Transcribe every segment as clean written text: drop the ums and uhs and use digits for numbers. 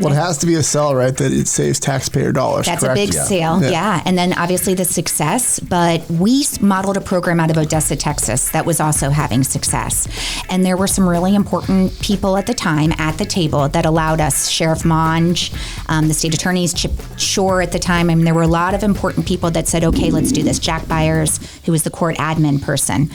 Well, it has to be a sell, right? That it saves taxpayer dollars. That's correct? a big sale, yeah. And then obviously the success, but we modeled a program out of Odessa, Texas that was also having success. And there were some really important people at the time at the table that allowed us, Sheriff Monge, the state attorneys, Chip Shore at the time. I mean, there were a lot of important people that said, okay, let's do this. Jack Byers, who was the court admin person.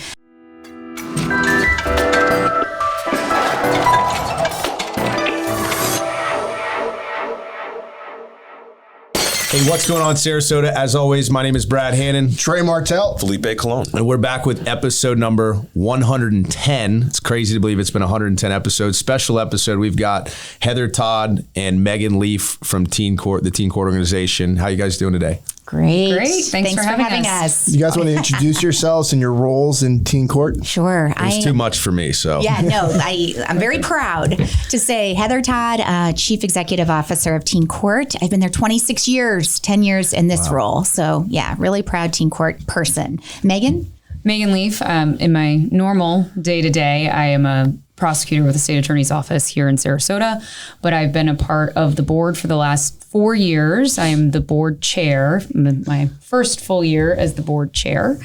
Hey, what's going on, Sarasota? As always, my name is Brad Hannon. Trey Martell. Felipe Colon. And we're back with episode number 110. It's crazy to believe it's been 110 episodes. Special episode. We've got Heather Todd and Megan Leaf from Teen Court, the Teen Court organization. How you guys doing today? Great. Thanks for having us. You guys want to introduce yourselves and your roles in Teen Court? Sure. It's too much for me, so. Yeah, no, I'm very proud to say Heather Todd, Chief Executive Officer of Teen Court. I've been there 26 years, 10 years in this role. So yeah, really proud Teen Court person. Megan? Megan Leaf. In my normal day-to-day, I am a prosecutor with the state attorney's office here in Sarasota, but I've been a part of the board for the last 4 years. I am the board chair, my first full year as the board chair,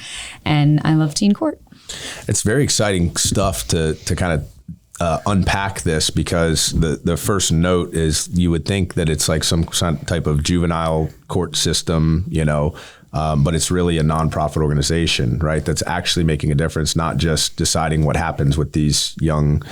and I love Teen Court. It's very exciting stuff to kind of unpack this, because the first note is you would think that it's like some type of juvenile court system, but it's really a nonprofit organization, right? That's actually making a difference, not just deciding what happens with these young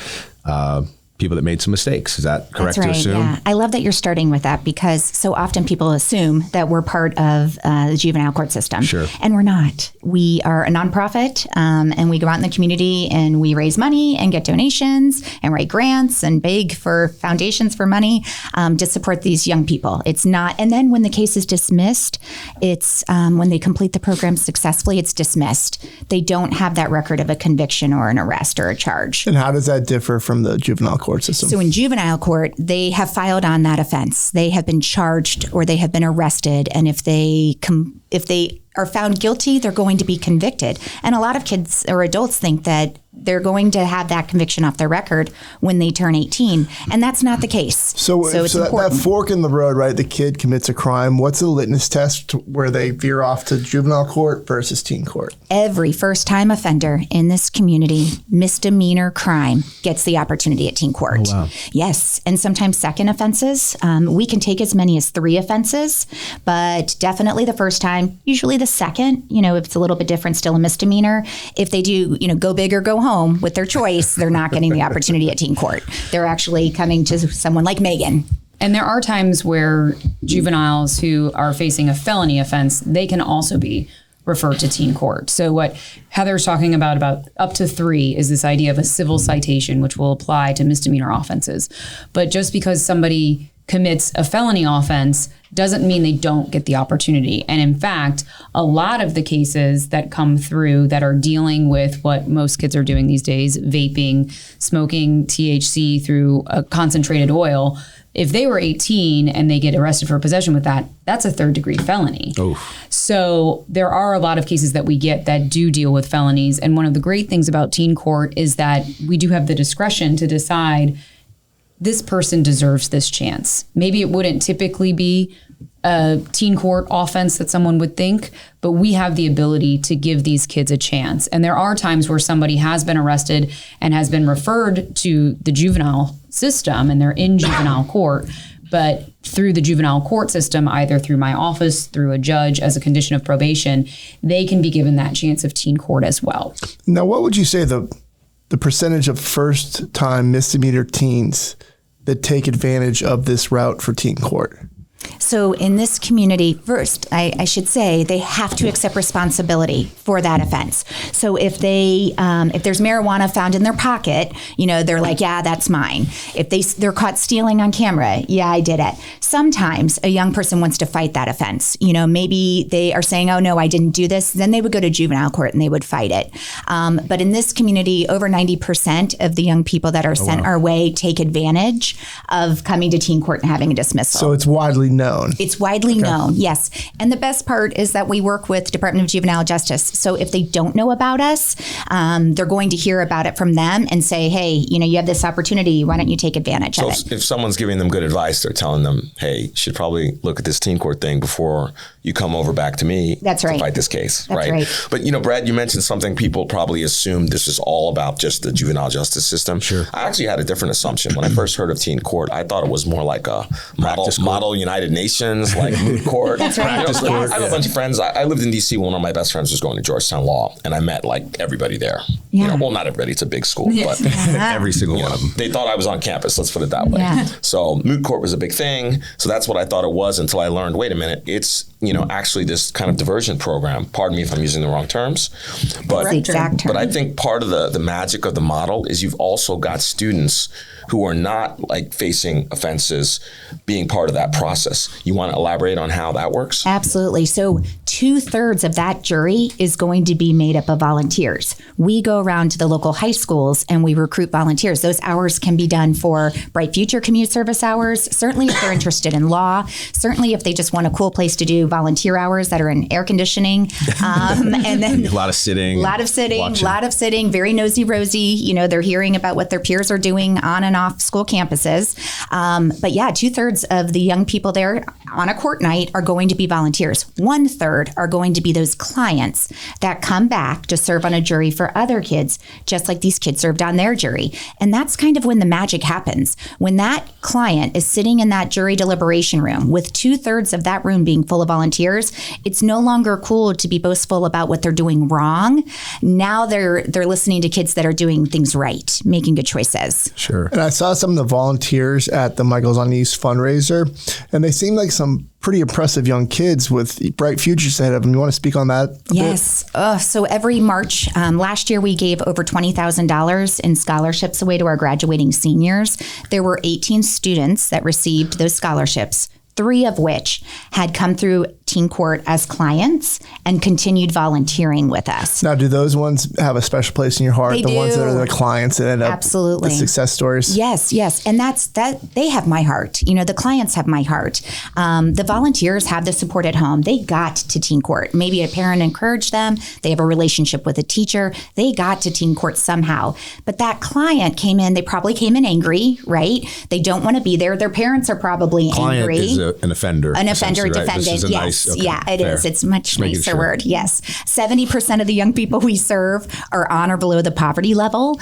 people that made some mistakes. Is that correct to assume? Yeah. I love that you're starting with that, because so often people assume that we're part of the juvenile court system. Sure. And we're not. We are a nonprofit, and we go out in the community and we raise money and get donations and write grants and beg for foundations for money to support these young people. It's not. And then when the case is dismissed, it's when they complete the program successfully, it's dismissed. They don't have that record of a conviction or an arrest or a charge. And how does that differ from the juvenile court system? So in juvenile court, they have filed on that offense. They have been charged or they have been arrested. And if they are found guilty, they're going to be convicted. And a lot of kids or adults think that they're going to have that conviction off their record when they turn 18. And that's not the case. So it's that fork in the road, right? The kid commits a crime. What's the litmus test where they veer off to juvenile court versus teen court? Every first-time offender in this community, misdemeanor crime, gets the opportunity at teen court. Oh, wow. Yes. And sometimes second offenses. We can take as many as 3 offenses, but definitely the first time, usually the second, if it's a little bit different, still a misdemeanor. If they do, go big or go home with their choice, they're not getting the opportunity at teen court. They're actually coming to someone like Megan. And there are times where juveniles who are facing a felony offense, they can also be referred to teen court. So what Heather's talking about up to 3 is this idea of a civil citation, which will apply to misdemeanor offenses. But just because somebody commits a felony offense doesn't mean they don't get the opportunity. And in fact, a lot of the cases that come through that are dealing with what most kids are doing these days, vaping, smoking THC through a concentrated oil, if they were 18 and they get arrested for possession with that, that's a 3rd-degree felony. Oof. So there are a lot of cases that we get that do deal with felonies. And one of the great things about teen court is that we do have the discretion to decide this person deserves this chance. Maybe it wouldn't typically be a teen court offense that someone would think, but we have the ability to give these kids a chance. And there are times where somebody has been arrested and has been referred to the juvenile system and they're in juvenile court, but through the juvenile court system, either through my office, through a judge as a condition of probation, they can be given that chance of teen court as well. Now, what would you say the percentage of first-time misdemeanor teens that take advantage of this route for teen court? So in this community, first, I should say they have to accept responsibility for that offense. So if there's marijuana found in their pocket, they're like, yeah, that's mine. If they're caught stealing on camera, yeah, I did it. Sometimes a young person wants to fight that offense. Maybe they are saying, oh no, I didn't do this. Then they would go to juvenile court and they would fight it. But in this community, over 90% of the young people that are sent our way take advantage of coming to teen court and having a dismissal. So it's widely known known. It's widely known, yes. And the best part is that we work with Department of Juvenile Justice. So if they don't know about us, they're going to hear about it from them and say, hey, you have this opportunity. Why don't you take advantage of it? If someone's giving them good advice, they're telling them, hey, you should probably look at this teen court thing before you come over back to me That's right. to fight this case. That's right. But, Brad, you mentioned something people probably assume this is all about just the juvenile justice system. Sure. I actually had a different assumption. When I first heard of teen court, I thought it was more like a model United Nations, like moot court. That's right. I have a bunch of friends. I lived in D.C. One of my best friends was going to Georgetown Law, and I met like everybody there. Yeah. Well, not everybody. It's a big school, but Every single one of them. they thought I was on campus. Let's put it that way. Yeah. So moot court was a big thing. So that's what I thought it was until I learned, wait a minute, it's, actually this kind of diversion program. Pardon me if I'm using the wrong terms. But, That's the exact term. but I think part of the magic of the model is you've also got students who are not like facing offenses being part of that process. You want to elaborate on how that works? Absolutely. So 2/3 of that jury is going to be made up of volunteers. We go around to the local high schools and we recruit volunteers. Those hours can be done for Bright Future community service hours, certainly if they're interested in law, certainly if they just want a cool place to do volunteer hours that are in air conditioning. And then A lot of sitting. watching. Very nosy Rosie. They're hearing about what their peers are doing on and off school campuses. But yeah, 2/3 of the young people there on a court night are going to be volunteers. 1/3 are going to be those clients that come back to serve on a jury for other kids, just like these kids served on their jury. And that's kind of when the magic happens. When that client is sitting in that jury deliberation room with 2/3 of that room being full of volunteers, it's no longer cool to be boastful about what they're doing wrong. Now they're listening to kids that are doing things right, making good choices. Sure. And I saw some of the volunteers at the Michaels on East fundraiser, and they seemed like some pretty impressive young kids with bright futures ahead of them. You want to speak on that a bit? Yes. So every March, last year we gave over $20,000 in scholarships away to our graduating seniors. There were 18 students that received those scholarships, 3 of which had come through Teen Court as clients and continued volunteering with us. Now, do those ones have a special place in your heart? They the ones that do. are the clients that end up Absolutely. the success stories? Yes. And that they have my heart. The clients have my heart. The volunteers have the support at home. They got to Teen Court. Maybe a parent encouraged them. They have a relationship with a teacher. They got to Teen Court somehow. But that client came in, they probably came in angry, right? They don't want to be there. Their parents are probably Client angry. is an offender. An offender, essentially, right? defendant, This is a yes. okay, Yeah, it fair. is. It's much Making nicer sure. word, yes. 70% of the young people we serve are on or below the poverty level.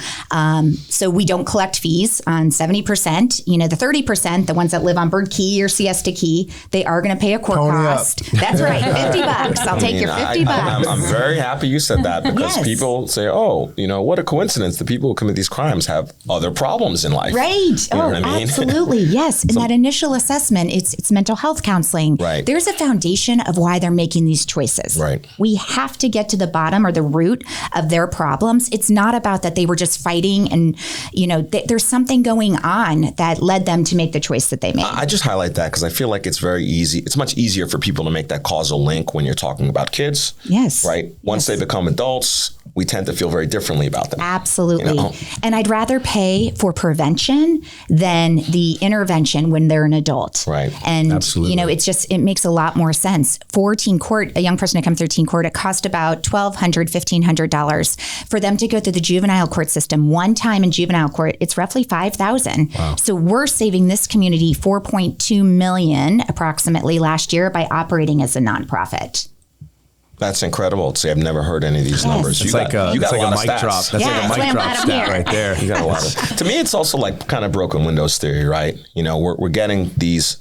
So we don't collect fees on 70%. The 30%, the ones that live on Bird Key or Siesta Key, they are going to pay a court Pony up. cost. That's right, $50. I'll take your $50. I'm very happy you said that because Yes. people say, oh, what a coincidence. The people who commit these crimes have other problems in life. Right. You know what I mean? Absolutely. Yes. In that initial assessment, it's mental health counseling. Right. There's a foundation of why they're making these choices. Right. We have to get to the bottom or the root of their problems. It's not about that they were just fighting and, there's something going on that led them to make the choice that they made. I just highlight that because I feel like it's very easy. It's much easier for people to make that causal link when you're talking about kids. Yes. Right? Once they become adults, we tend to feel very differently about them. Absolutely. You know? And I'd rather pay for prevention than the intervention when they're an adult. Right. And, Absolutely. it makes a lot more sense. For Teen Court, a young person to come through Teen Court, it cost about $1,200, $1,500. For them to go through the juvenile court system one time in juvenile court, it's roughly $5,000. Wow. So we're saving this community $4.2 million approximately last year by operating as a nonprofit. That's incredible. See, I've never heard any of these numbers. It's like a you got a lot of mic stats. drop. That's Yeah, like a that's why mic I'm drop glad I'm stat here. right there. You got a lot of. To me, it's also like kind of broken windows theory, right? We're getting these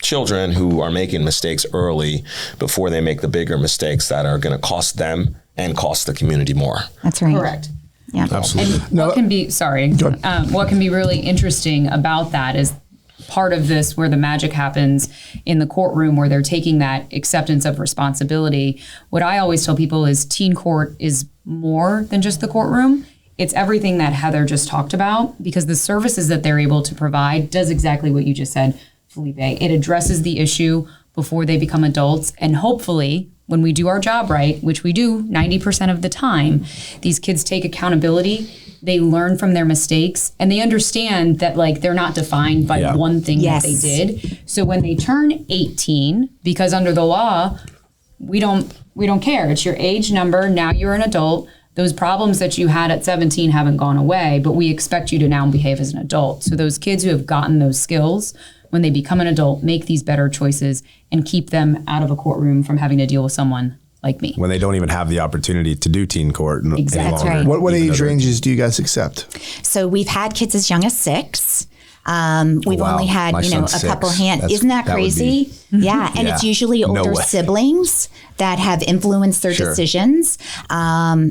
children who are making mistakes early before they make the bigger mistakes that are going to cost them and cost the community more. That's right. Correct. Yeah. Absolutely. And what can be really interesting about that is part of this where the magic happens in the courtroom where they're taking that acceptance of responsibility. What I always tell people is Teen Court is more than just the courtroom. It's everything that Heather just talked about because the services that they're able to provide does exactly what you just said, Felipe. It addresses the issue before they become adults and hopefully when we do our job right, which we do 90% of the time, these kids take accountability. They learn from their mistakes, and they understand that like they're not defined by one thing that they did. So when they turn 18, because under the law, we don't care. It's your age number. Now you're an adult. Those problems that you had at 17 haven't gone away, but we expect you to now behave as an adult. So those kids who have gotten those skills, when they become an adult, make these better choices and keep them out of a courtroom from having to deal with someone like me. When they don't even have the opportunity to do teen court any Exactly. longer. That's right. What age ranges do you guys accept? So we've had kids as young as 6. We've wow. only had, My a son's couple 6. hands. Isn't that that would crazy? Yeah. And it's usually No older way. siblings that have influenced their decisions,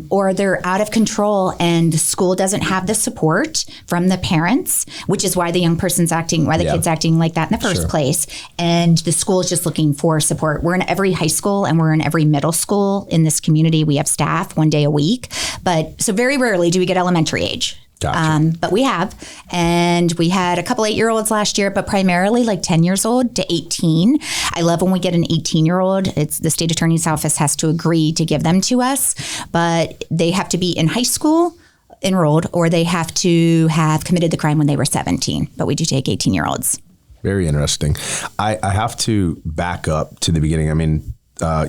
or they're out of control and the school doesn't have the support from the parents, which is why the young person's acting, why the kid's acting like that in the first place. And the school is just looking for support. We're in every high school and we're in every middle school in this community. We have staff 1 day a week, but so very rarely do we get elementary age. Gotcha. But we have, and we had a couple 8-year-olds last year, but primarily like 10 years old to 18. I love when we get an 18-year-old. It's the state attorney's office has to agree to give them to us, but they have to be in high school enrolled, or they have to have committed the crime when they were 17. But we do take 18-year-olds. Very interesting. I have to back up to the beginning. I mean,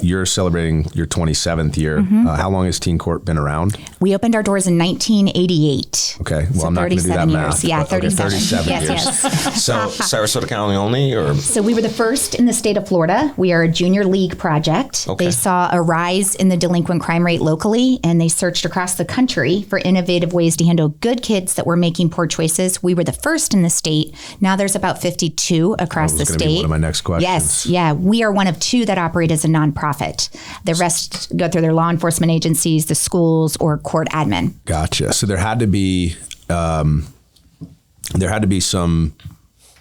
you're celebrating your 27th year. How long has Teen Court been around? We opened our doors in 1988. Okay. Well, So I'm not going to do that 37 years. math. Yeah, but, okay, 37. 37 Yes, years. yes. So Sarasota County only, or So we were the first in the state of Florida. We are a junior league project. Okay. They saw a rise in the delinquent crime rate locally, and they searched across the country for innovative ways to handle good kids that were making poor choices. We were the first in the state. Now there's about 52 across the That was gonna state. be one of my next questions. Yes, yeah. We are one of 2 that operate as a nonprofit. The rest go through their law enforcement agencies, the schools, or court admin. Gotcha. So there had to be some,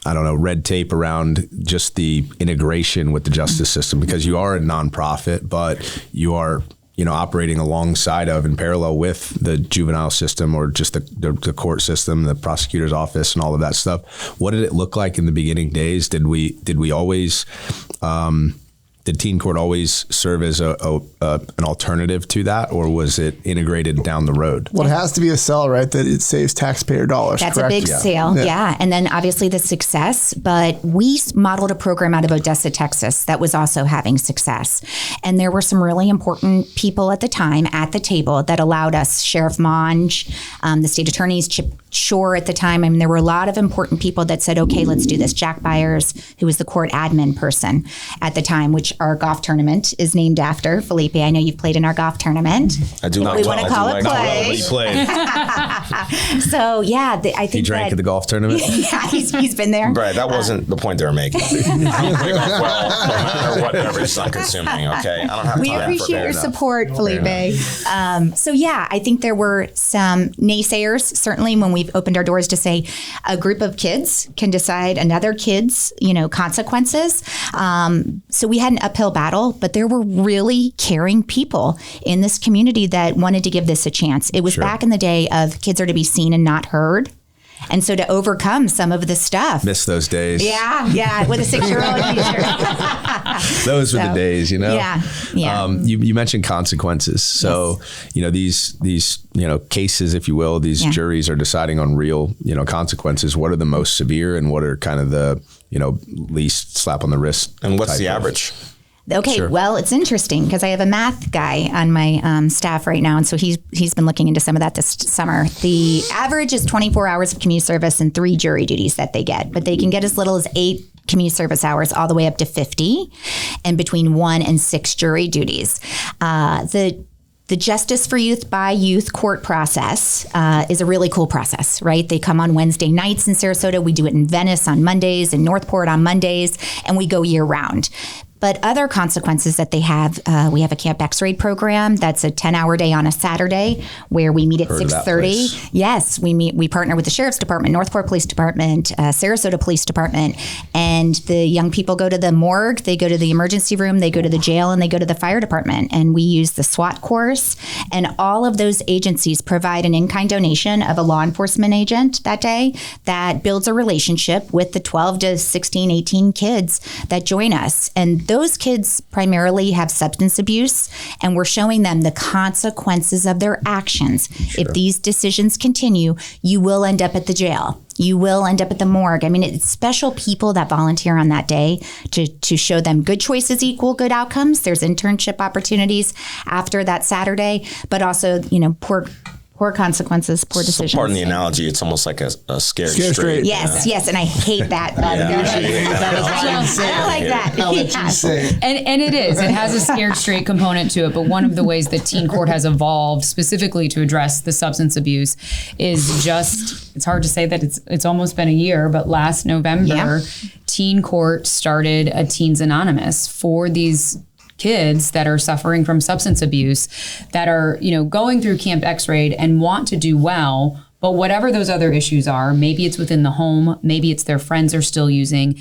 I don't know, red tape around just the integration with the justice system, because you are a nonprofit, but you are, operating alongside of and parallel with the juvenile system, or just the court system, the prosecutor's office, and all of that stuff. What did it look like in the beginning days? Did we always did Teen Court always serve as an alternative to that, or was it integrated down the road? Well, it has to be a sell, right? That it saves taxpayer dollars. That's correct? a big sale, yeah. And then obviously the success, but we modeled a program out of Odessa, Texas that was also having success. And there were some really important people at the time at the table that allowed us, Sheriff Monge, the state attorneys, Chip Shore at the time. I mean, there were a lot of important people that said, okay, let's do this. Jack Byers, who was the court admin person at the time, which our golf tournament is named after. Felipe, I know you've played in our golf tournament. I do not. We want to call it play. He played. So yeah, I think He drank at the golf tournament. Yeah, he's been there. Right, that wasn't the point they were making. Well, no matter what beverage I'm consuming, okay? I don't have We time appreciate for your that. support, Felipe. So yeah, I think there were some naysayers, certainly when we've opened our doors, to say a group of kids can decide another kid's, consequences. So we had an uphill battle, but there were really caring people in this community that wanted to give this a chance. It was back in the day of kids are to be seen and not heard. And so to overcome some of the stuff. Miss those days. Yeah, with a 6-year-old teacher. Those were the days, Yeah. You mentioned consequences. So, these cases, if you will, these juries are deciding on real, consequences. What are the most severe, and what are kind of the, least slap on the wrist? And what's the type of- average? Okay, well, it's interesting because I have a math guy on my staff right now, and so he's been looking into some of that this summer. The average is 24 hours of community service and 3 jury duties that they get, but they can get as little as 8 community service hours all the way up to 50, and between 1 and 6 jury duties. The Justice for Youth by Youth court process is a really cool process, right? They come on Wednesday nights in Sarasota. We do it in Venice on Mondays, in Northport on Mondays, and we go year round. But other consequences that they have, we have a Camp X-Raid program. That's a 10-hour day on a Saturday where we meet at 6:30. Yes, we partner with the Sheriff's Department, Northport Police Department, Sarasota Police Department, and the young people go to the morgue, they go to the emergency room, they go to the jail, and they go to the fire department. And we use the SWAT course, and all of those agencies provide an in-kind donation of a law enforcement agent that day that builds a relationship with the 12 to 16, 18 kids that join us. And those kids primarily have substance abuse, and we're showing them the consequences of their actions. If these decisions continue, you will end up at the jail. You will end up at the morgue. I mean, it's special people that volunteer on that day to show them good choices equal good outcomes. There's internship opportunities after that Saturday, but also, poor consequences, poor decisions. Pardon the analogy, it's almost like a scared straight. Yes, and I hate that. I don't like that. I'll let you say it. And it is. It has a scared straight component to it. But one of the ways that Teen Court has evolved specifically to address the substance abuse is it's hard to say that it's almost been a year, but last November, Teen Court started a Teens Anonymous for these kids that are suffering from substance abuse, that are, going through Camp X-Rayed and want to do well, but whatever those other issues are, maybe it's within the home, maybe it's their friends are still using,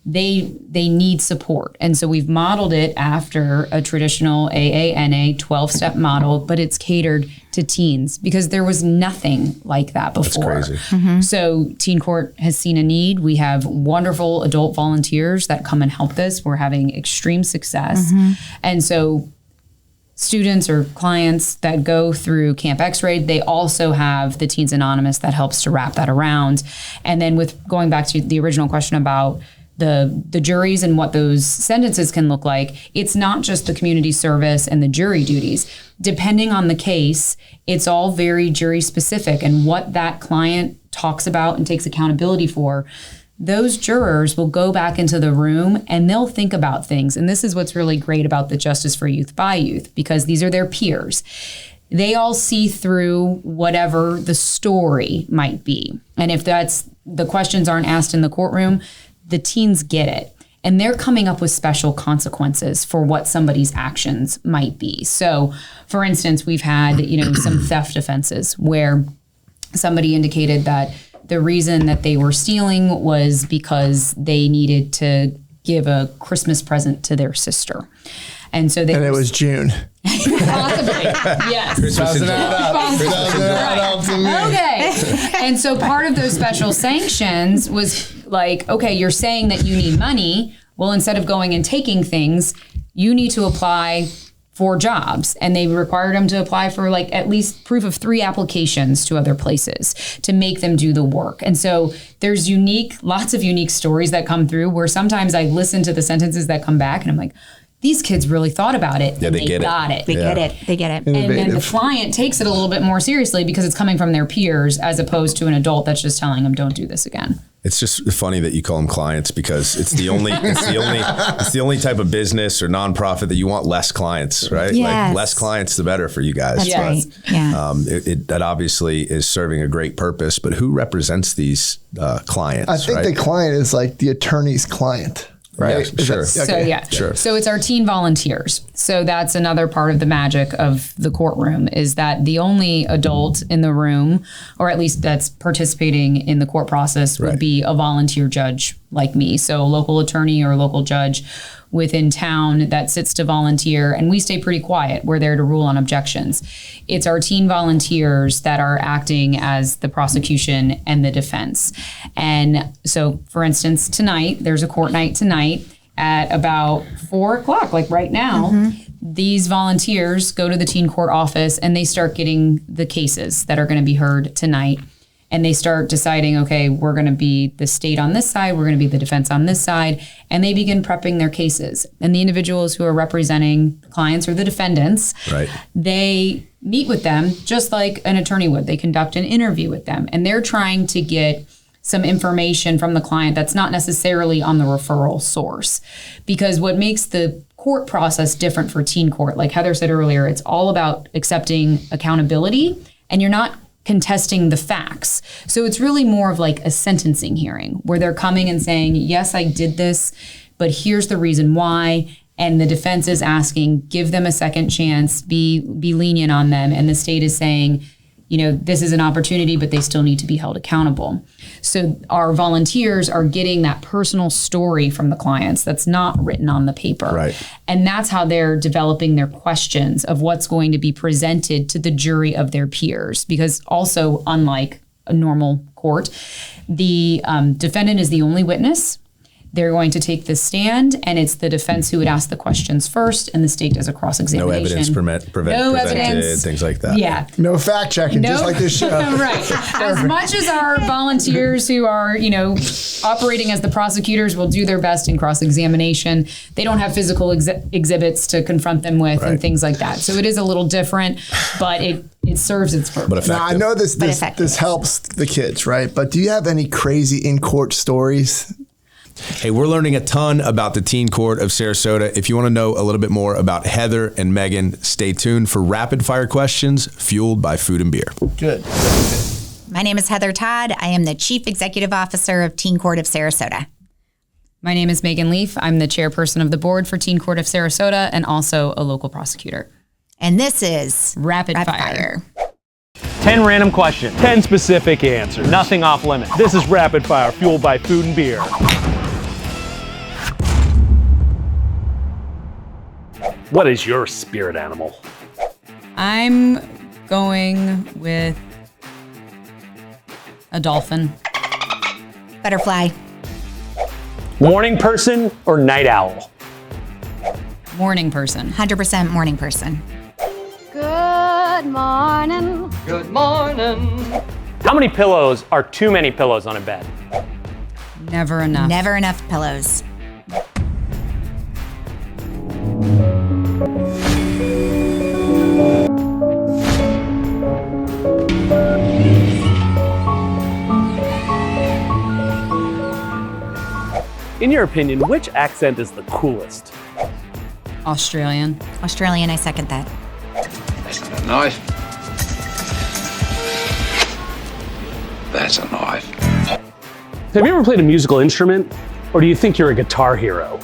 they need support. And so we've modeled it after a traditional AANA 12-step model, but it's catered to teens because there was nothing like that before. That's crazy. So Teen Court has seen a need. We have wonderful adult volunteers that come and help this. We're having extreme success. And so students or clients that go through Camp X-Rayed, they also have the Teens Anonymous that helps to wrap that around. And then with going back to the original question about the juries and what those sentences can look like, it's not just the community service and the jury duties. Depending on the case, it's all very jury specific, and what that client talks about and takes accountability for, those jurors will go back into the room and they'll think about things. And this is what's really great about the Justice for Youth by Youth, because these are their peers. They all see through whatever the story might be. And if the questions aren't asked in the courtroom, the teens get it. And they're coming up with special consequences for what somebody's actions might be. So, for instance, we've had, some theft offenses where somebody indicated that the reason that they were stealing was because they needed to give a Christmas present to their sister. And so it was June. Possibly, yes. Christmas Okay. And so part of those special sanctions was like, okay, you're saying that you need money. Well, instead of going and taking things, you need to apply for jobs. And they required them to apply for at least proof of 3 applications to other places to make them do the work. And so there's lots of unique stories that come through where sometimes I listen to the sentences that come back and I'm like, these kids really thought about it. Yeah, they got it. They get it. And then the client takes it a little bit more seriously because it's coming from their peers as opposed to an adult that's just telling them, don't do this again. It's just funny that you call them clients because it's the only type of business or nonprofit that you want less clients, right? Yes. Like less clients, the better for you guys. That's right. Yeah. That obviously is serving a great purpose, but who represents these clients? I think the client is like the attorney's client. Right. Yeah, sure. So So it's our teen volunteers. So that's another part of the magic of the courtroom is that the only adult in the room, or at least that's participating in the court process, would be a volunteer judge like me. So a local attorney or a local judge within town that sits to volunteer, and we stay pretty quiet. We're there to rule on objections. It's our teen volunteers that are acting as the prosecution and the defense. And so, for instance, tonight, there's a court night tonight at about 4:00, like right now. These volunteers go to the teen court office and they start getting the cases that are going to be heard tonight. And they start deciding, okay, we're going to be the state on this side, we're going to be the defense on this side, and they begin prepping their cases. And the individuals who are representing clients or the defendants, they meet with them just like an attorney would. They conduct an interview with them, and they're trying to get some information from the client that's not necessarily on the referral source. Because what makes the court process different for teen court, like Heather said earlier, it's all about accepting accountability, and you're not contesting the facts. So it's really more of like a sentencing hearing where they're coming and saying, yes, I did this, but here's the reason why. And the defense is asking, give them a second chance, be lenient on them. And the state is saying, this is an opportunity, but they still need to be held accountable. So our volunteers are getting that personal story from the clients that's not written on the paper. Right. And that's how they're developing their questions of what's going to be presented to the jury of their peers. Because also, unlike a normal court, the defendant is the only witness. they're going to take the stand, and it's the defense who would ask the questions first, and the state does a cross-examination. No evidence No evidence. things like that. Yeah. No fact checking, just like this show. Right. As much as our volunteers who are, operating as the prosecutors will do their best in cross-examination, they don't have physical exhibits to confront them with and things like that. So it is a little different, but it serves its purpose. But effective. Now, I know this helps the kids, right? But do you have any crazy in-court stories? Hey, we're learning a ton about the Teen Court of Sarasota. If you want to know a little bit more about Heather and Megan, stay tuned for rapid fire questions fueled by food and beer. Good. My name is Heather Todd. I am the Chief Executive Officer of Teen Court of Sarasota. My name is Megan Leaf. I'm the chairperson of the board for Teen Court of Sarasota and also a local prosecutor. And this is Rapid Fire. 10 random questions, 10 specific answers, nothing off limits. This is Rapid Fire, fueled by food and beer. What is your spirit animal? I'm going with a dolphin. Butterfly. Morning person or night owl? Morning person. 100% morning person. Good morning. Good morning. How many pillows are too many pillows on a bed? Never enough. Never enough pillows. In your opinion, which accent is the coolest? Australian. Australian, I second that. That's not a knife. That's a knife. Have you ever played a musical instrument, or do you think you're a guitar hero?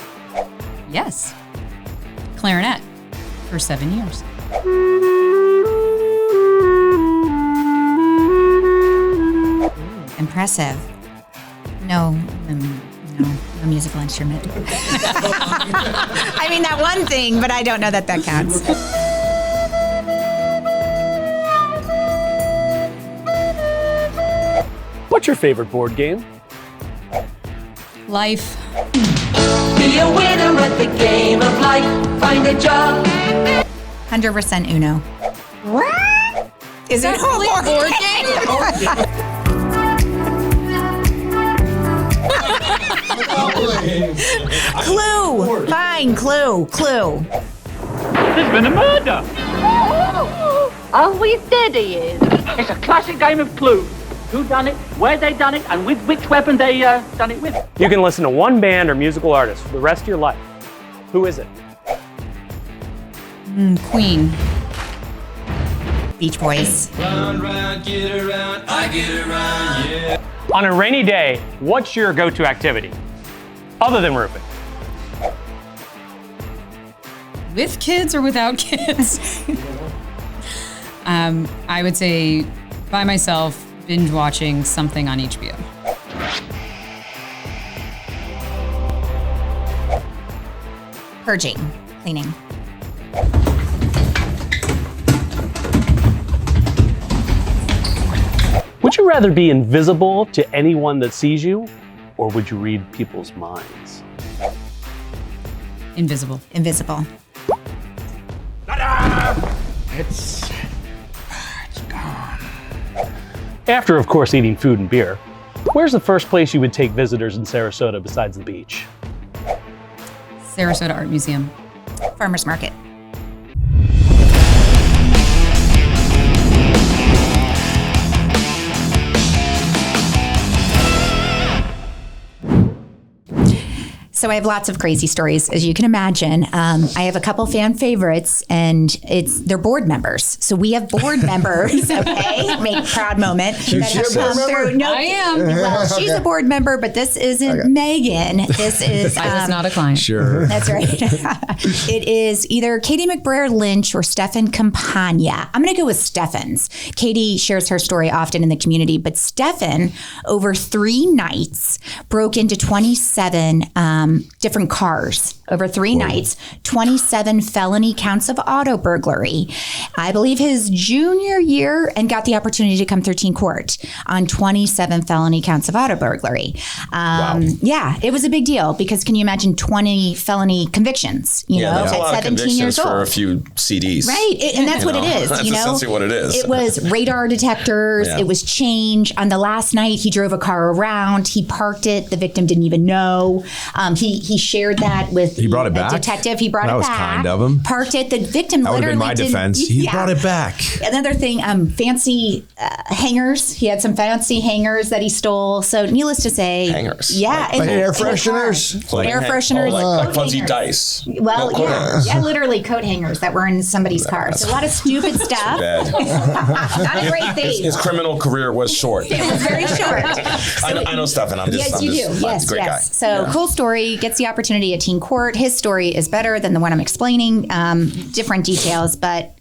Yes. Clarinet for 7 years. Impressive. No musical instrument. I mean, that one thing, but I don't know that counts. What's your favorite board game? Life. Be a winner at the game of life. Find a job. 100% Uno. What? Is it really a board game? Clue. Fine, Clue. There's been a murder. Oh, he's dead, he is. It's a classic game of Clue. Who done it, where they done it, and with which weapon they done it with. You can listen to one band or musical artist for the rest of your life. Who is it? Queen. Beach Boys. Round, round, get around, I get around, yeah. On a rainy day, what's your go-to activity? Other than roofing. With kids or without kids? I would say by myself, binge watching something on HBO. Purging. Cleaning. Would you rather be invisible to anyone that sees you, or would you read people's minds? Invisible. Invisible. It's gone. After, of course, eating food and beer, where's the first place you would take visitors in Sarasota besides the beach? Sarasota Art Museum. Farmers Market. So I have lots of crazy stories, as you can imagine. I have a couple fan favorites, and they're board members. So we have board members, okay? Make proud moment. That have come through. No, I am. Well, she's a board member, but this isn't Megan. This is I was not a client. Sure. That's right. It is either Katie McBrayer Lynch or Stefan Campagna. I'm going to go with Stefan's. Katie shares her story often in the community, but Stefan, over 3 nights, broke into 27 different cars over 3 nights, 27 felony counts of auto burglary. I believe his junior year, and got the opportunity to come through teen court on 27 felony counts of auto burglary. Yeah, it was a big deal because can you imagine 20 felony convictions? You know, that's a at lot 17 of convictions years old for a few CDs. Right, and that's what it is. That's essentially what it is. It was radar detectors. It was change. On the last night, he drove a car around. He parked it. The victim didn't even know. He shared that with He brought it back? detective. He brought That it was back. kind of him. Parked it. The victim That would have literally been my didn't. defense. He brought it back. Another thing, fancy hangers. He had some fancy hangers that he stole. So needless to say, Hangers. Yeah, Like air fresheners? Air fresheners. Like coat fuzzy hangers. dice. Well, No, yeah, literally coat hangers that were in somebody's car. So a lot of stupid stuff. Not a great thing. His criminal career was short. It was very short. I know stuff, and I'm just Yes, you do. Yes, great guy. So cool story. Gets the opportunity at teen court. His story is better than the one I'm explaining. Different details, but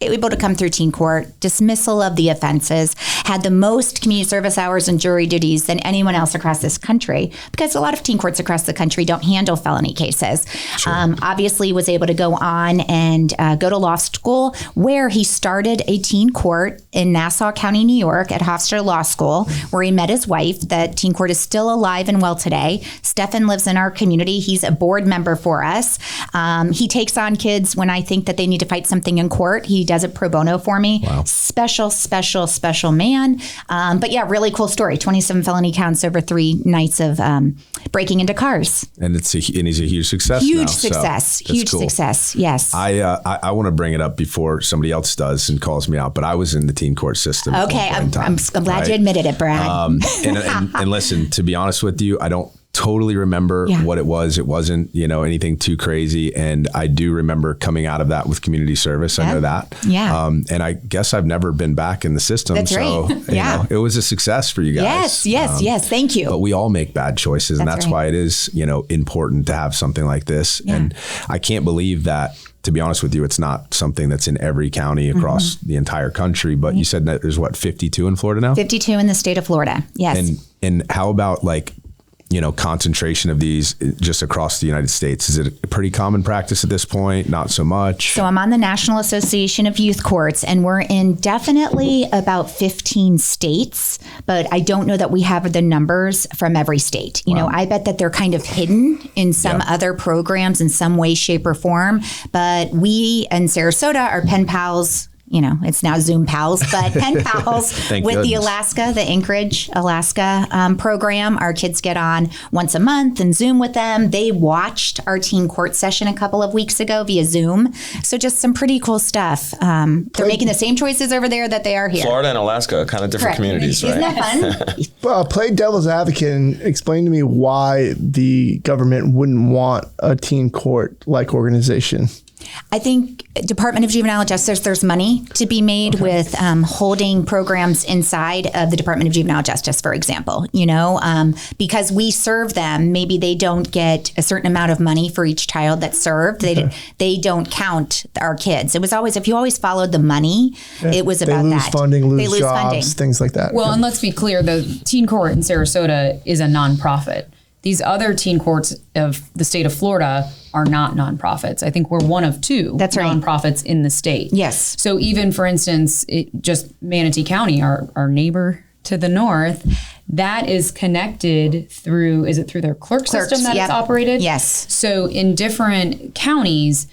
able to come through teen court, dismissal of the offenses, had the most community service hours and jury duties than anyone else across this country, because a lot of teen courts across the country don't handle felony cases. Sure. Obviously was able to go on and go to law school, where he started a teen court in Nassau County, New York at Hofstra Law School, where he met his wife. The teen court is still alive and well today. Stefan lives in our community. He's a board member for us. He takes on kids when I think that they need to fight something in court. He does it pro bono for me. Wow. Special man. But yeah, really cool story. 27 felony counts over 3 nights of breaking into cars. And he's a huge success. Huge now, success. So Huge cool. success. Yes. I want to bring it up before somebody else does and calls me out, but I was in the teen court system. Okay. I'm glad you admitted it, Brad. And listen, to be honest with you, I don't totally remember what it was. It wasn't, anything too crazy. And I do remember coming out of that with community service. I know that. Yeah. And I guess I've never been back in the system. That's so, right. it was a success for you guys. Yes. Thank you. But we all make bad choices. And that's why it is, important to have something like this. Yeah. And I can't believe that, to be honest with you, it's not something that's in every county across the entire country. But you said that there's 52 in Florida now? 52 in the state of Florida. Yes. And how about concentration of these just across the United States? Is it a pretty common practice at this point? Not so much. So I'm on the National Association of Youth Courts, and we're in definitely about 15 states, but I don't know that we have the numbers from every state. You know, I bet that they're kind of hidden in some other programs in some way, shape, or form. But we in Sarasota are pen pals. It's now Zoom pals, but pen pals with the Anchorage, Alaska program. Our kids get on once a month and Zoom with them. They watched our teen court session a couple of weeks ago via Zoom. So just some pretty cool stuff. They're making the same choices over there that they are here. Florida and Alaska, kind of different communities, right? Isn't that fun? Well, play devil's advocate and explain to me why the government wouldn't want a teen court-like organization. I think Department of Juvenile Justice, there's money to be made with holding programs inside of the Department of Juvenile Justice, for example, because we serve them. Maybe they don't get a certain amount of money for each child that's served. They don't count our kids. It was always, if you always followed the money, it was about that. They lose funding, lose jobs, things like that. Well, and let's be clear, the Teen Court in Sarasota is a nonprofit. These other teen courts of the state of Florida are not nonprofits. I think we're one of 2 nonprofits in the state. Yes. So even, for instance, just Manatee County, our neighbor to the north, that is connected through, is it through their clerk system that it's operated? Yes. So in different counties,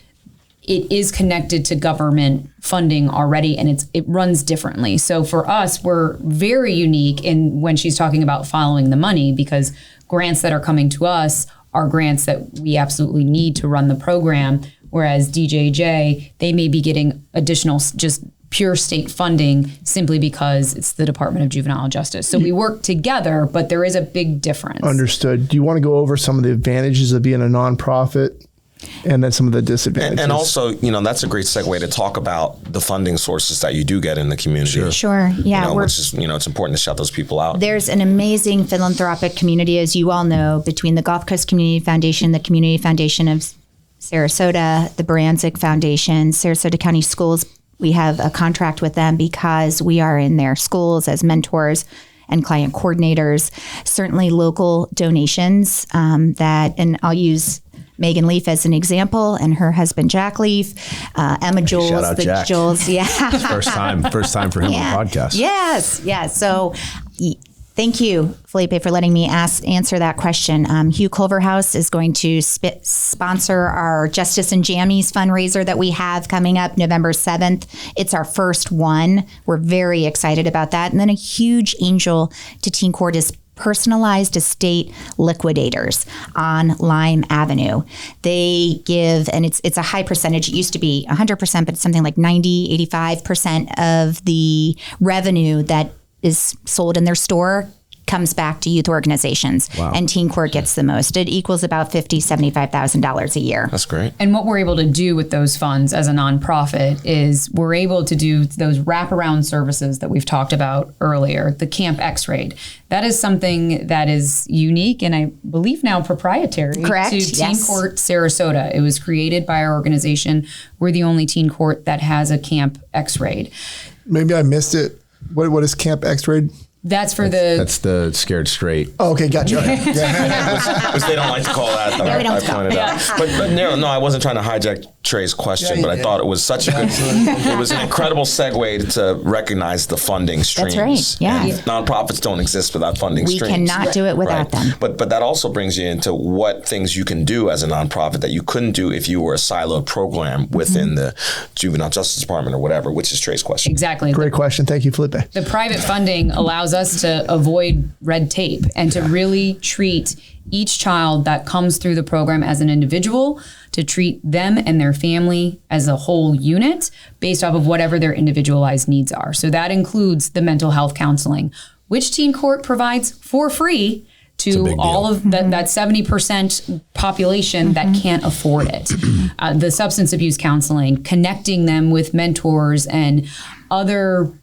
it is connected to government funding already, and it runs differently. So for us, we're very unique in when she's talking about following the money, because grants that are coming to us are grants that we absolutely need to run the program, whereas DJJ, they may be getting additional just pure state funding simply because it's the Department of Juvenile Justice. So we work together, but there is a big difference. Understood. Do you want to go over some of the advantages of being a nonprofit? And then some of the disadvantages. And also, that's a great segue to talk about the funding sources that you do get in the community. Sure. Yeah. Which is, it's important to shout those people out. There's an amazing philanthropic community, as you all know, between the Gulf Coast Community Foundation, the Community Foundation of Sarasota, the Baranczyk Foundation, Sarasota County Schools. We have a contract with them because we are in their schools as mentors and client coordinators. Certainly local donations and I'll use Megan Leaf as an example, and her husband Jack Leaf, Emma Jules, Shout out Jack. Jules, First time for him on the podcast. Yes. So thank you, Felipe, for letting me answer that question. Hugh Culverhouse is going to sponsor our Justice and Jammies fundraiser that we have coming up November 7th. It's our first one. We're very excited about that. And then a huge angel to Teen Court is Personalized Estate Liquidators on Lime Avenue. They give, and it's a high percentage. It used to be 100%, but it's something like 90, 85% of the revenue that is sold in their store comes back to youth organizations. Wow. And Teen Court gets the most. It equals about $50,000, $75,000 a year. That's great. And what we're able to do with those funds as a nonprofit is we're able to do those wraparound services that we've talked about earlier, the Camp X-Rayed. That is something that is unique and I believe now proprietary Correct. to Teen Court Sarasota. It was created by our organization. We're the only teen court that has a Camp X-Rayed. Maybe I missed it. What is Camp X-Rayed? That's the Scared Straight. Oh, okay, gotcha. Which they don't like to call that. Yeah, we don't I pointed out. But no, I wasn't trying to hijack Trey's question, but I thought it was such a good, it was an incredible segue to recognize the funding streams. That's right, yeah. And nonprofits don't exist without funding We streams. cannot do it without them. But that also brings you into what things you can do as a nonprofit that you couldn't do if you were a siloed program within the Juvenile Justice Department or whatever, which is Trey's question. Exactly. Great question. Thank you, Felipe. The private funding allows us to avoid red tape and to really treat each child that comes through the program as an individual, to treat them and their family as a whole unit based off of whatever their individualized needs are. So that includes the mental health counseling, which Teen Court provides for free to all of that 70% population that can't afford it. The substance abuse counseling, connecting them with mentors and other,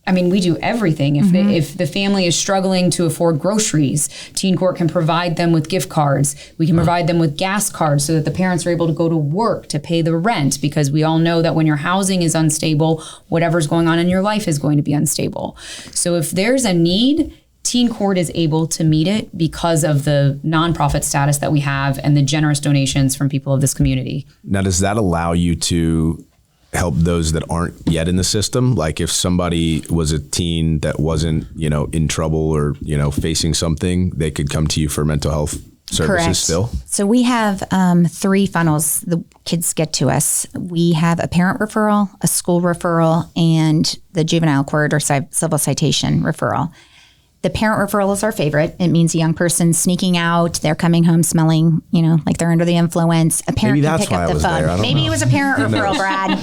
I mean, we do everything. If the family is struggling to afford groceries, Teen Court can provide them with gift cards. We can provide them with gas cards so that the parents are able to go to work to pay the rent, because we all know that when your housing is unstable, whatever's going on in your life is going to be unstable. So if there's a need, Teen Court is able to meet it because of the nonprofit status that we have and the generous donations from people of this community. Now, does that allow you to help those that aren't yet in the system? Like if somebody was a teen that wasn't, in trouble or, facing something, they could come to you for mental health services. Correct. Still? So we have 3 funnels the kids get to us. We have a parent referral, a school referral, and the juvenile court or civil citation referral. The parent referral is our favorite. It means a young person sneaking out. They're coming home smelling, like they're under the influence. A parent can pick up the phone. Maybe it was a parent referral, Brad. Parent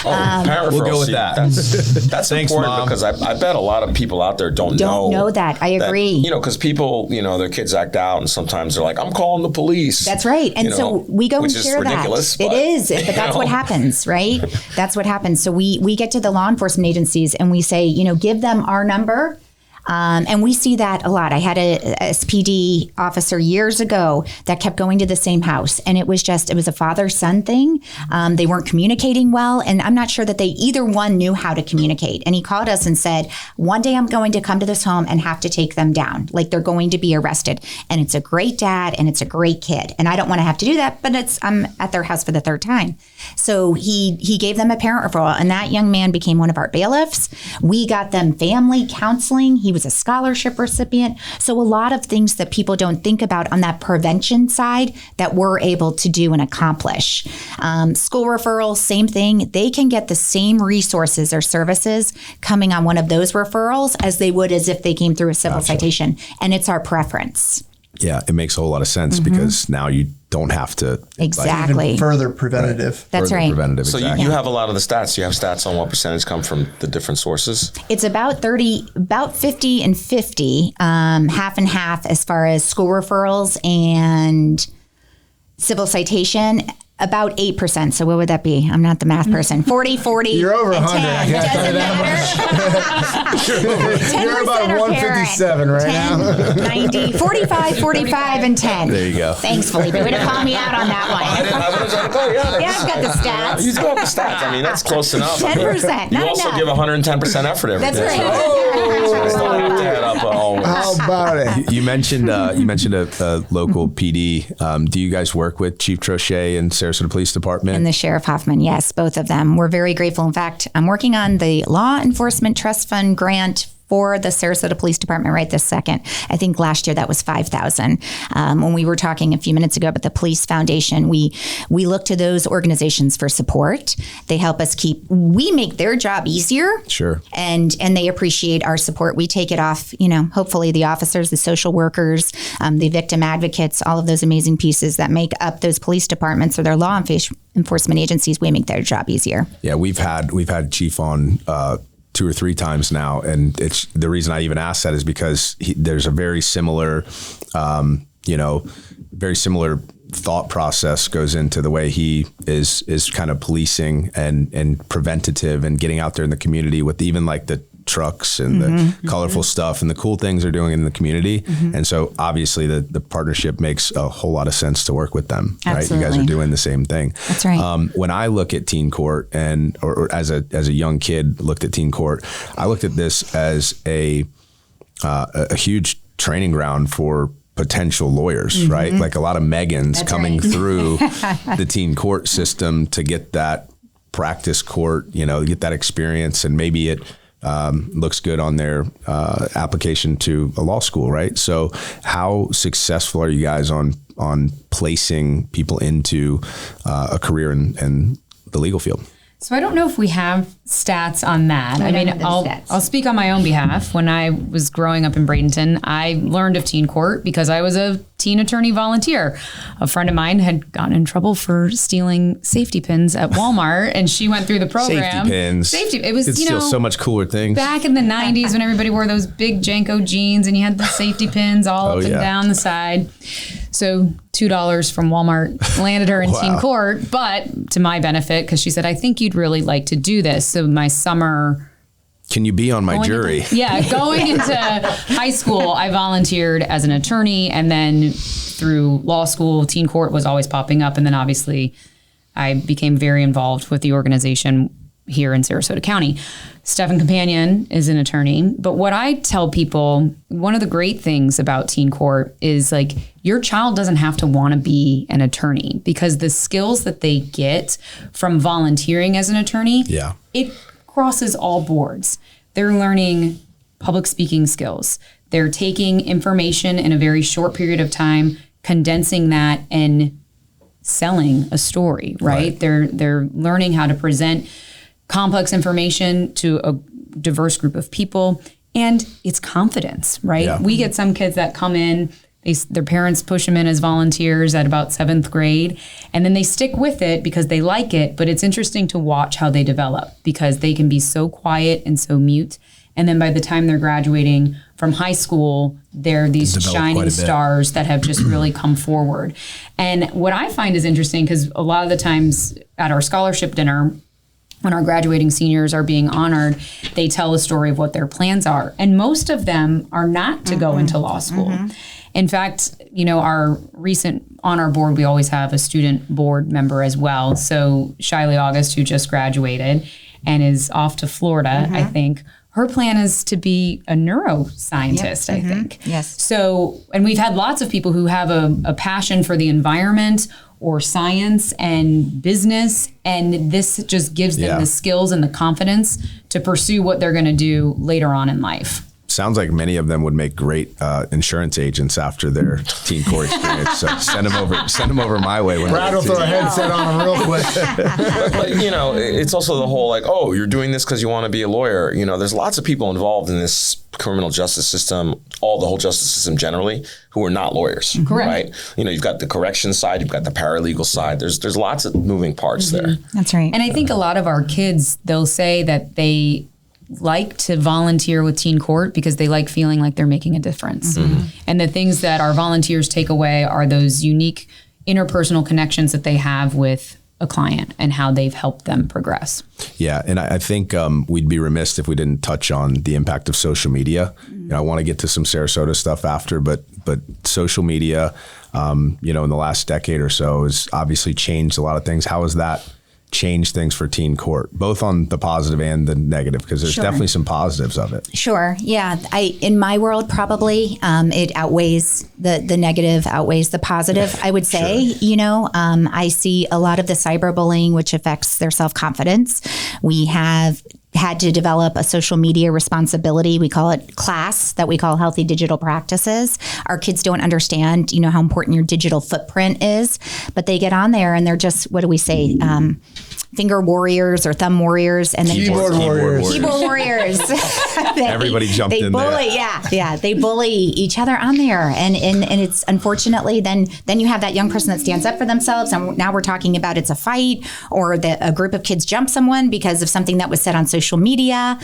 referral. We'll go with that. That's Thanks, important, Mom. because I bet a lot of people out there don't know that. I agree. Because people, their kids act out, and sometimes they're like, "I'm calling the police." That's right. And so we go and share that. It is, but that's what happens, right? That's what happens. So we get to the law enforcement agencies and we say, give them our number. And we see that a lot. I had a SPD officer years ago that kept going to the same house. And it was a father-son thing. They weren't communicating well. And I'm not sure that they either one knew how to communicate. And he called us and said, one day I'm going to come to this home and have to take them down. Like they're going to be arrested. And it's a great dad and it's a great kid. And I don't want to have to do that, but I'm at their house for the 3rd time. So he gave them a parent referral. And that young man became one of our bailiffs. We got them family counseling. He was a scholarship recipient. So a lot of things that people don't think about on that prevention side that we're able to do and accomplish. School referrals, same thing. They can get the same resources or services coming on one of those referrals as they would as if they came through a civil citation. And it's our preference. Yeah, it makes a whole lot of sense because now you don't have to. Exactly. Even further preventative. That's right. Preventative, so exactly. you have a lot of the stats. You have stats on what percentage come from the different sources? It's about 50 and 50, half and half as far as school referrals and civil citation. About 8%. So what would that be? I'm not the math person. 40, 40. You're over 100. 10. Doesn't matter. You're about 157 right 10, now. 90, 45, 45, and 10. There you go. Thanks, Felipe. Way to call me out on that one. I was trying to call you out. Yeah, I've got the stats. You do have the stats. I mean, that's close enough. 10%. You Not also enough. give 110% effort every day. That's right. So to head up always. How about it? You mentioned a local PD. Do you guys work with Chief Trochet and Sarasota Police Department? And the Sheriff Hoffman, yes, both of them. We're very grateful. In fact, I'm working on the Law Enforcement Trust Fund grant for the Sarasota Police Department right this second. I think last year that was $5,000. When we were talking a few minutes ago about the Police Foundation, we look to those organizations for support. They help us we make their job easier. Sure. And they appreciate our support. We take it off, hopefully the officers, the social workers, the victim advocates, all of those amazing pieces that make up those police departments or their law enforcement agencies. We make their job easier. Yeah, we've had Chief on 2 or 3 times now, and it's the reason I even asked that is because there's a very similar, very similar thought process goes into the way he is kind of policing and preventative and getting out there in the community with even like the trucks and the colorful stuff and the cool things they're doing in the community. And so obviously the partnership makes a whole lot of sense to work with them. Absolutely. Right? You guys are doing the same thing. That's right. When I look at Teen Court or as a young kid looked at Teen Court, I looked at this as a huge training ground for potential lawyers, right? Like a lot of Megans coming through the Teen Court system to get that practice court, get that experience, and maybe it looks good on their application to a law school, right? So how successful are you guys on placing people into a career in the legal field? So I don't know if we have stats on that. I'll speak on my own behalf. When I was growing up in Bradenton, I learned of Teen Court because I was a teen attorney volunteer. A friend of mine had gotten in trouble for stealing safety pins at Walmart, and she went through the program. Safety pins. It was, steal so much cooler things. Back in the 90s when everybody wore those big Janko jeans and you had the safety pins all up and down the side. So $2 from Walmart landed her in Teen Court, but to my benefit, because she said, I think you'd really like to do this. So my summer... Can you be on my jury? Going into high school, I volunteered as an attorney, and then through law school, Teen Court was always popping up. And then obviously I became very involved with the organization here in Sarasota County. Stephen Companion is an attorney. But what I tell people, one of the great things about Teen Court is like your child doesn't have to want to be an attorney, because the skills that they get from volunteering as an attorney, it crosses all boards. They're learning public speaking skills. They're taking information in a very short period of time, condensing that and selling a story, right? They're learning how to present complex information to a diverse group of people, and it's confidence, right? Yeah. We get some kids that come in, their parents push them in as volunteers at about 7th grade, and then they stick with it because they like it. But it's interesting to watch how they develop, because they can be so quiet and so mute. And then by the time they're graduating from high school, they're these shining stars that have just really come forward. And what I find is interesting, because a lot of the times at our scholarship dinner, when our graduating seniors are being honored, they tell a story of what their plans are. And most of them are not to go into law school. In fact, our recent on our board, we always have a student board member as well. So Shiley August, who just graduated and is off to Florida, I think, her plan is to be a neuroscientist, I think. Yes. So, and we've had lots of people who have a passion for the environment or science and business, and this just gives them the skills and the confidence to pursue what they're going to do later on in life. Sounds like many of them would make great insurance agents after their Teen Court experience. So send them over my way. Brad will throw a headset on them real quick. But it's also the whole you're doing this because you want to be a lawyer. There's lots of people involved in this criminal justice system, the whole justice system generally, who are not lawyers. Correct. Right? You've got the corrections side, you've got the paralegal side. There's lots of moving parts there. That's right. And I think a lot of our kids, they'll say that they like to volunteer with Teen Court because they like feeling like they're making a difference. And the things that our volunteers take away are those unique interpersonal connections that they have with a client and how they've helped them progress. Yeah, and I think we'd be remiss if we didn't touch on the impact of social media. I want to get to some Sarasota stuff after, but social media, in the last decade or so has obviously changed a lot of things. How has that change things for Teen Court, both on the positive and the negative? Because there's definitely some positives of it. Sure. Yeah. In my world, probably it outweighs the negative, outweighs the positive, I would say. I see a lot of the cyberbullying, which affects their self-confidence. We have had to develop a social media responsibility. We call it class, that we call healthy digital practices. Our kids don't understand, how important your digital footprint is, but they get on there and they're just, what do we say? Finger warriors or thumb warriors, and then keyboard warriors. Everybody jumped in bully, there. Yeah. They bully each other on there, and it's unfortunately then you have that young person that stands up for themselves, and now we're talking about it's a fight or a group of kids jump someone because of something that was said on social media.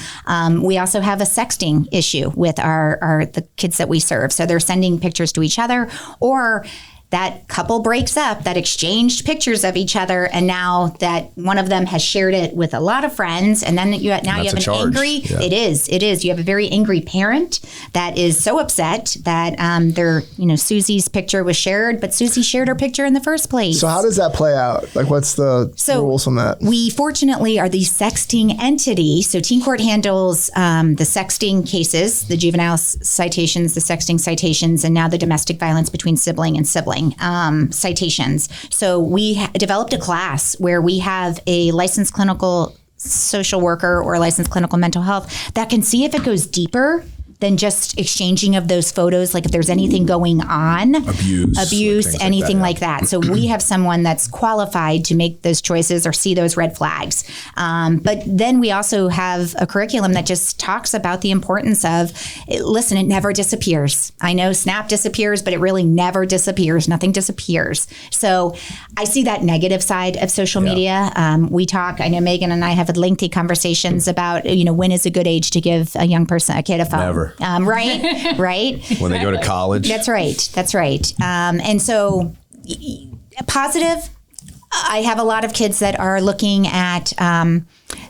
We also have a sexting issue with the kids that we serve, so they're sending pictures to each other, or that couple breaks up, that exchanged pictures of each other, and now that one of them has shared it with a lot of friends, and then you have an angry. Yeah. It is. You have a very angry parent that is so upset that Susie's picture was shared, but Susie shared her picture in the first place. So how does that play out? Like, what's the rules on that? We fortunately are the sexting entity. So Teen Court handles the sexting cases, the juvenile citations, the sexting citations, and now the domestic violence between sibling and sibling citations. So we developed a class where we have a licensed clinical social worker or a licensed clinical mental health that can see if it goes deeper than just exchanging of those photos, like if there's anything going on, abuse, anything like that. So we have someone that's qualified to make those choices or see those red flags. But then we also have a curriculum that just talks about the importance of, listen, it never disappears. I know Snap disappears, but it really never disappears. Nothing disappears. So I see that negative side of social media. We talk, I know Megan and I have had lengthy conversations about, when is a good age to give a young person, a kid, a phone. Never. Right. When they go to college. That's right. And so positive, I have a lot of kids that are looking at,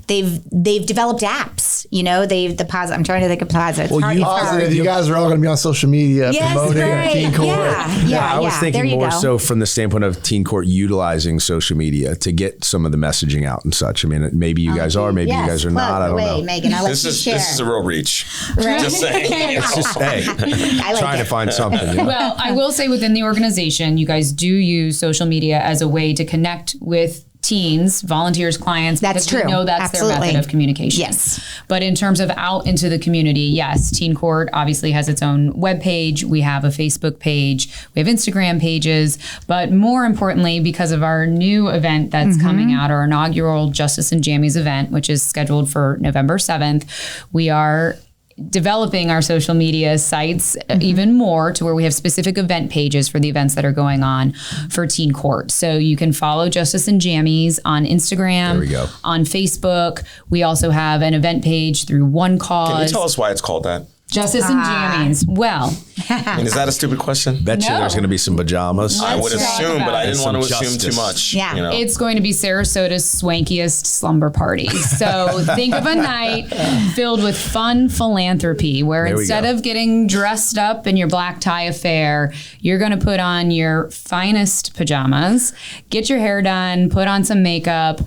they've developed apps, I'm trying to think of positive. Positive, you guys are all going to be on social media promoting Teen Court. I was thinking more so from the standpoint of Teen Court utilizing social media to get some of the messaging out and such. I mean, maybe you guys are, maybe you guys are not. I don't know. Megan, I'll let you share. This is a real reach. Right? Just saying. It's just, trying to find something. Well, I will say within the organization, you guys do use social media as a way to connect with teens, volunteers, clients. That's true. We know that's their method of communication. Yes. But in terms of out into the community, yes, Teen Court obviously has its own webpage. We have a Facebook page. We have Instagram pages. But more importantly, because of our new event that's coming out, our inaugural Justice and Jammies event, which is scheduled for November 7th, we are developing our social media sites even more to where we have specific event pages for the events that are going on for Teen Court. So you can follow Justice and Jammies on Instagram, there we go. On Facebook. We also have an event page through One Cause. Can you tell us why it's called that? Justice and Jammies. Well, is that a stupid question? Bet you there's going to be some pajamas. I would assume, but I didn't want to assume too much. Yeah. It's going to be Sarasota's swankiest slumber party. So think of a night filled with fun philanthropy where instead of getting dressed up in your black tie affair, you're going to put on your finest pajamas, get your hair done, put on some makeup,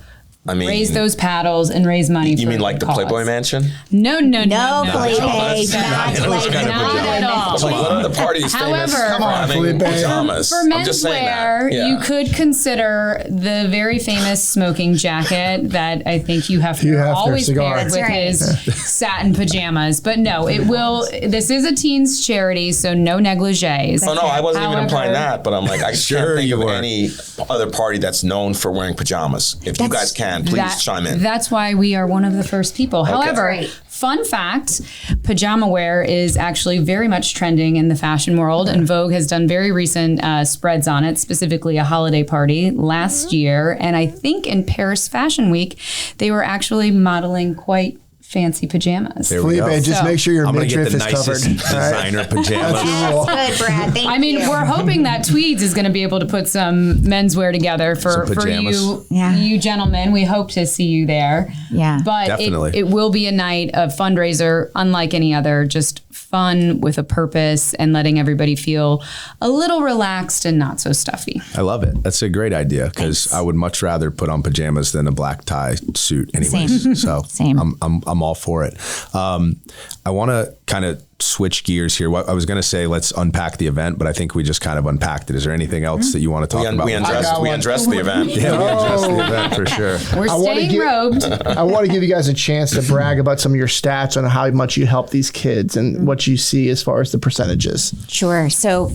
raise those paddles and raise money. You mean like the Playboy Mansion? No, No. Playboy. Not at all. Like, what other parties famous However, for having pajamas? For menswear, you could consider the very famous smoking jacket that I think Hugh Hefner always paired with his satin pajamas. But no, it will. This is a teens charity, so no negligees. Oh no, I wasn't even implying that. But I'm like, I can't think of any other party that's known for wearing pajamas. If you guys can. Please chime in. That's why we are one of the first people. Okay. However, fun fact, pajama wear is actually very much trending in the fashion world, and Vogue has done very recent spreads on it, specifically a holiday party last year. And I think in Paris Fashion Week, they were actually modeling quite fancy pajamas. Felipe, just make sure your midriff is covered. Designer pajamas. That's good, Brad. Thank you. We're hoping that Tweeds is going to be able to put some menswear together for you gentlemen. We hope to see you there. Yeah, but it will be a night of fundraiser unlike any other. Just fun with a purpose and letting everybody feel a little relaxed and not so stuffy. I love it. That's a great idea because I would much rather put on pajamas than a black tie suit anyways. Same. So Same. I'm all for it. I want to kind of switch gears here. What I was going to say, let's unpack the event, but I think we just kind of unpacked it. Is there anything else that you want to talk about? We undressed the event. Yeah, we undressed the event for sure. We're staying robed. I want to give you guys a chance to brag about some of your stats on how much you help these kids and what you see as far as the percentages. Sure. So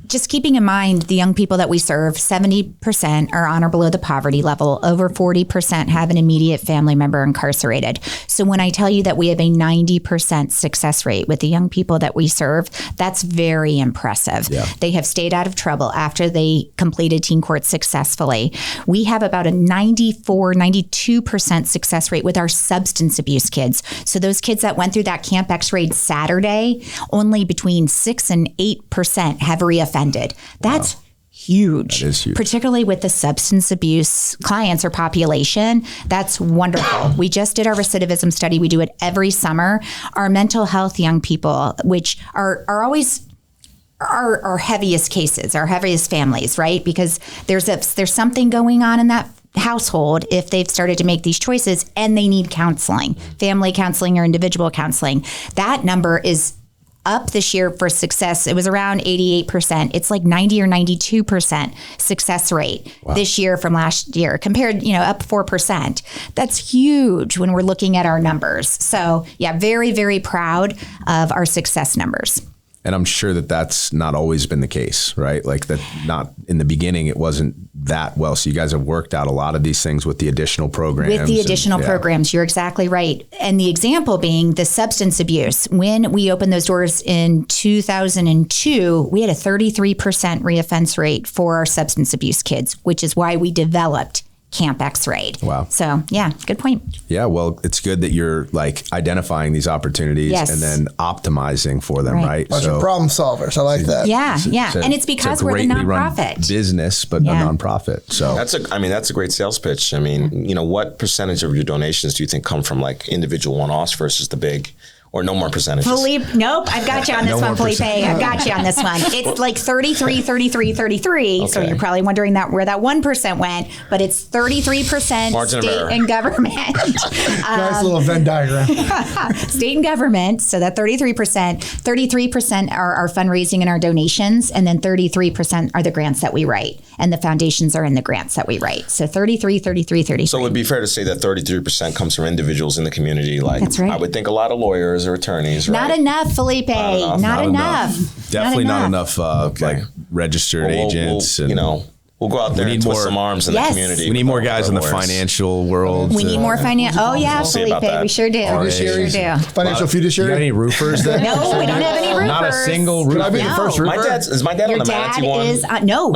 just keeping in mind the young people that we serve, 70% are on or below the poverty level. Over 40% have an immediate family member incarcerated. So when I tell you that we have a 90% success rate with the young people that we serve, that's very impressive. Yeah. They have stayed out of trouble after they completed teen court successfully. We have about a 92% success rate with our substance abuse kids. So those kids that went through that Camp X-Raid Saturday, only between 6 and 8% have reoffended. That's huge. That is huge. Particularly with the substance abuse clients or population. That's wonderful. We just did our recidivism study. We do it every summer. Our mental health young people, which are always our heaviest cases, our heaviest families, right? Because there's something going on in that household if they've started to make these choices and they need counseling, family counseling or individual counseling. That number is up this year for success. It was around 88%. It's like 90 or 92% success rate this year from last year compared, up 4%. That's huge when we're looking at our numbers. So yeah, very, very proud of our success numbers. And I'm sure that that's not always been the case, right? Like that, not in the beginning, it wasn't that well. So you guys have worked out a lot of these things with the additional programs. With the additional programs, you're exactly right. And the example being the substance abuse. When we opened those doors in 2002, we had a 33% reoffense rate for our substance abuse kids, which is why we developed Camp X-Raid. Wow. So yeah, good point. Yeah, well, it's good that you're like identifying these opportunities and then optimizing for them, right? Bunch of problem solvers. I like that. Yeah, and it's because we're the nonprofit business, but a nonprofit. So that's a great sales pitch. I mean, what percentage of your donations do you think come from like individual one-offs versus the big? Or no more percentages? Nope, I've got you on this one, Felipe. I've got you on this one. It's like 33. Okay. So you're probably wondering where that 1% went, but it's 33% state and government. Nice little Venn diagram. State and government. So that 33% are our fundraising and our donations, and then 33% are the grants that we write, and the foundations are in the grants that we write. So 33. So it would be fair to say that 33% comes from individuals in the community. Like, that's right. I would think a lot of lawyers or attorneys, right? Not enough, Felipe. Not enough. Definitely not enough like registered agents. We'll go out there and twist some arms in the community. We need more guys in the financial world. We need more finance. Oh, yeah, Felipe. We sure do. Financial fiduciary. You got any roofers then? No, we don't have any roofers. Not a single roofer. Could I be the first roofer? Is my dad on the Manatee one?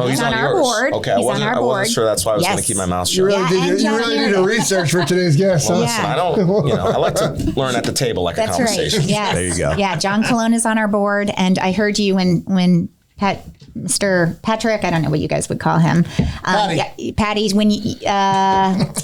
He's on our board. Okay, I wasn't sure. That's why I was going to keep my mouth shut. You really need to research for today's guest. Well, listen, I don't, I like to learn at the table like a conversation. Right. Yes. There you go. Yeah, John Colon is on our board, and I heard you when Mr. Patrick, I don't know what you guys would call him. Patty's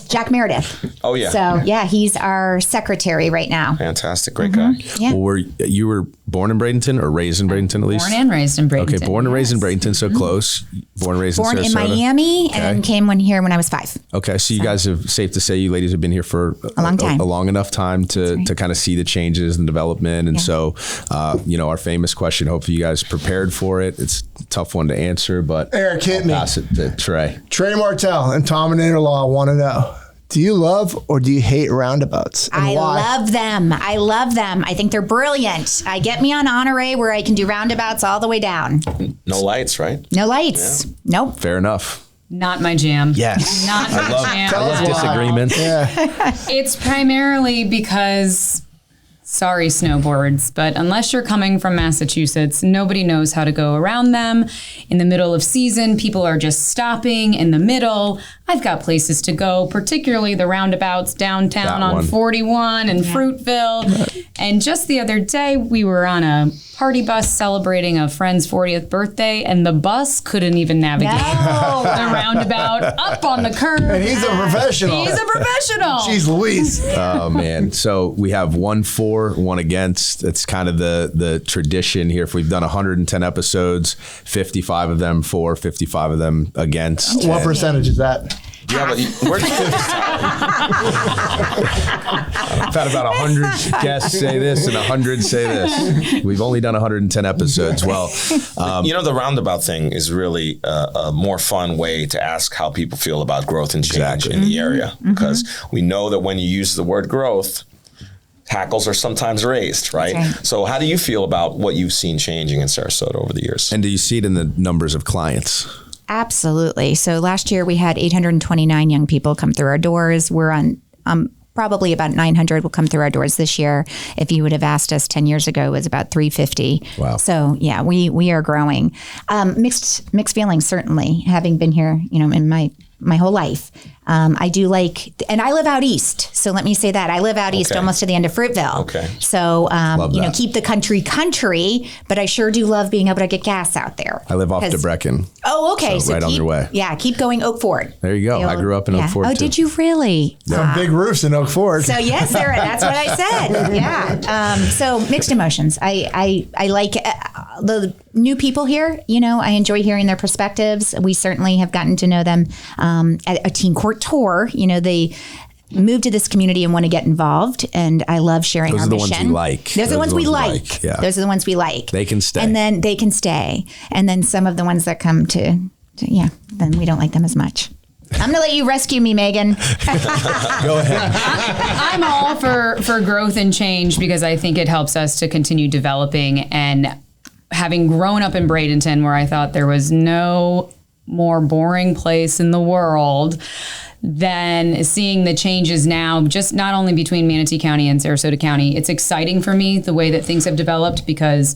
Jack Meredith. Oh, yeah. So, yeah, he's our secretary right now. Fantastic. Great guy. Yeah. Well, you were born in Bradenton or raised in Bradenton at least? Born and raised in Bradenton. Okay, born and raised in Bradenton, so close. Born and raised in Sarasota. Born in Miami and came here when I was 5. Okay, so you guys have, safe to say you ladies have been here for a long time. A long enough time to kind of see the changes and development. And so, our famous question, hopefully you guys prepared for it. It's a tough one to answer, but Eric, hit me. Pass it to Trey. Trey Martell and Tom and Interlaw want to know, do you love or do you hate roundabouts? And I why? love them. I think they're brilliant. Get me on Honore where I can do roundabouts all the way down. No lights, right? No lights. Yeah. Nope. Fair enough. Not my jam. Yes. Not my jam. I love disagreements. Yeah. It's primarily because, sorry, snowboards, but unless you're coming from Massachusetts, nobody knows how to go around them. In the middle of season, people are just stopping in the middle. I've got places to go, particularly the roundabouts downtown on 41 and Fruitville. And just the other day, we were on a party bus celebrating a friend's 40th birthday, and the bus couldn't even navigate the roundabout up on the curb. And he's a professional. He's a professional. Jeez Louise. Oh, man. So we have 1-4 for, 1 against. It's kind of the tradition here. If we've done 110 episodes, 55 of them for, 55 of them against. What percentage is that? Yeah, but where's I've had about 100 guests say this and 100 say this. We've only done 110 episodes. Well, the roundabout thing is really a more fun way to ask how people feel about growth and change in the area. Because we know that when you use the word growth, tackles are sometimes raised, right? So how do you feel about what you've seen changing in Sarasota over the years? And do you see it in the numbers of clients? Absolutely. So last year we had 829 young people come through our doors. We're on probably about 900 will come through our doors this year. If you would have asked us 10 years ago, it was about 350. Wow. So yeah, we are growing. Mixed feelings, certainly, having been here, in my whole life. I do like, and I live out east. So let me say that I live out east, almost to the end of Fruitville. Okay. So, keep the country, but I sure do love being able to get gas out there. I live off DeBrecken. Oh, okay. So right on your way. Yeah. Keep going Oak Ford. There you go. I grew up in Oak Ford. Oh, too. Did you really? Some big roofs in Oak Ford. So yes, Sarah, that's what I said. Yeah. So mixed emotions. I like the new people here. I enjoy hearing their perspectives. We certainly have gotten to know them at a Teen Court tour. They moved to this community and want to get involved, and I love sharing our mission. Those are the ones we like. Those are the ones we like. Yeah. Those are the ones we like. They can stay. And then they can stay. And then some of the ones that come to then we don't like them as much. I'm going to let you rescue me, Megan. Go ahead. I'm all for growth and change because I think it helps us to continue developing. And having grown up in Bradenton, where I thought there was no more boring place in the world than seeing the changes now, just not only between Manatee County and Sarasota County. It's exciting for me the way that things have developed because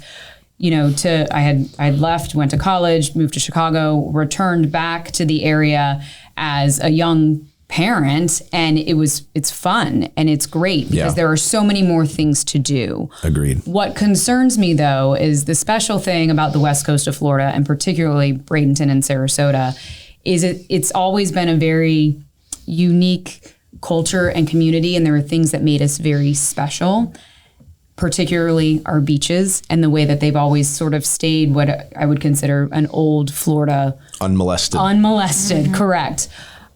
I had left, went to college, moved to Chicago, returned back to the area as a young parent, and it's fun and it's great because there are so many more things to do. Agreed. What concerns me though is the special thing about the west coast of Florida, and particularly Bradenton and Sarasota, is it's always been a very unique culture and community, and there are things that made us very special, particularly our beaches and the way that they've always sort of stayed what I would consider an old Florida. Unmolested, correct.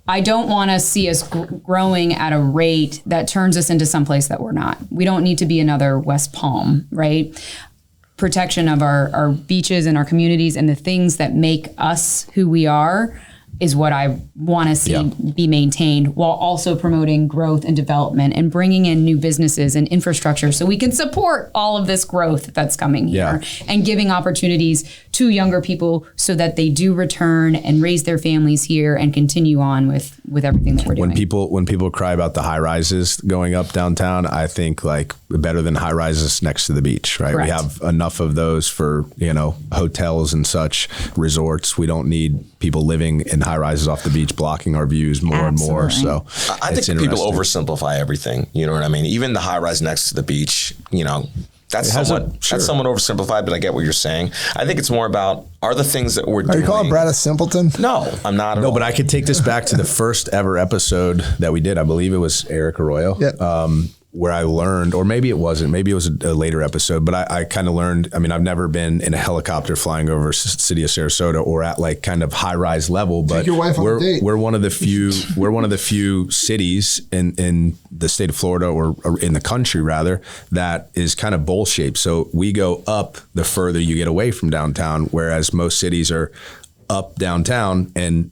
I don't want to see us growing at a rate that turns us into someplace that we're not. We don't need to be another West Palm, right? Protection of our beaches and our communities and the things that make us who we are is what I want to see be maintained, while also promoting growth and development and bringing in new businesses and infrastructure so we can support all of this growth that's coming here and giving opportunities to younger people so that they do return and raise their families here and continue on with everything that we're doing. When people cry about the high rises going up downtown, I think like better than high rises next to the beach, right? Correct. We have enough of those for, hotels and such, resorts. We don't need people living in high rises off the beach blocking our views more and more. So I think people oversimplify everything. You know what I mean? Even the high rise next to the beach, that's somewhat oversimplified, but I get what you're saying. I think it's more about, are the things that we're doing. Are you calling Brad a simpleton? No, I'm not at all. No, but I could take this back to the first ever episode that we did. I believe it was Eric Arroyo. Yeah. Where I learned, or maybe it wasn't, maybe it was a later episode, but I kind of learned, I've never been in a helicopter flying over city of Sarasota or at like kind of high rise level, but take your wife on a date. We're one of the few cities in the state of Florida or in the country rather, that is kind of bowl shaped. So we go up the further you get away from downtown, whereas most cities are up downtown and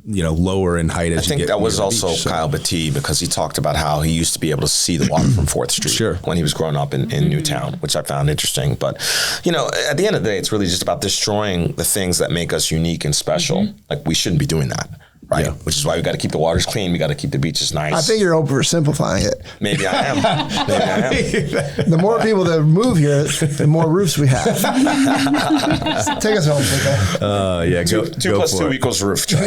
lower in height as you get. I think that was also Kyle Batty, because he talked about how he used to be able to see the water from 4th Street when he was growing up in Newtown, which I found interesting. But at the end of the day, it's really just about destroying the things that make us unique and special. Like, we shouldn't be doing that. Right, which is why we got to keep the waters clean. We got to keep the beaches nice. I think you're oversimplifying it. Maybe I am. The more people that move here, the more roofs we have. Take us home, Pico. 2 plus 2 equals roof. All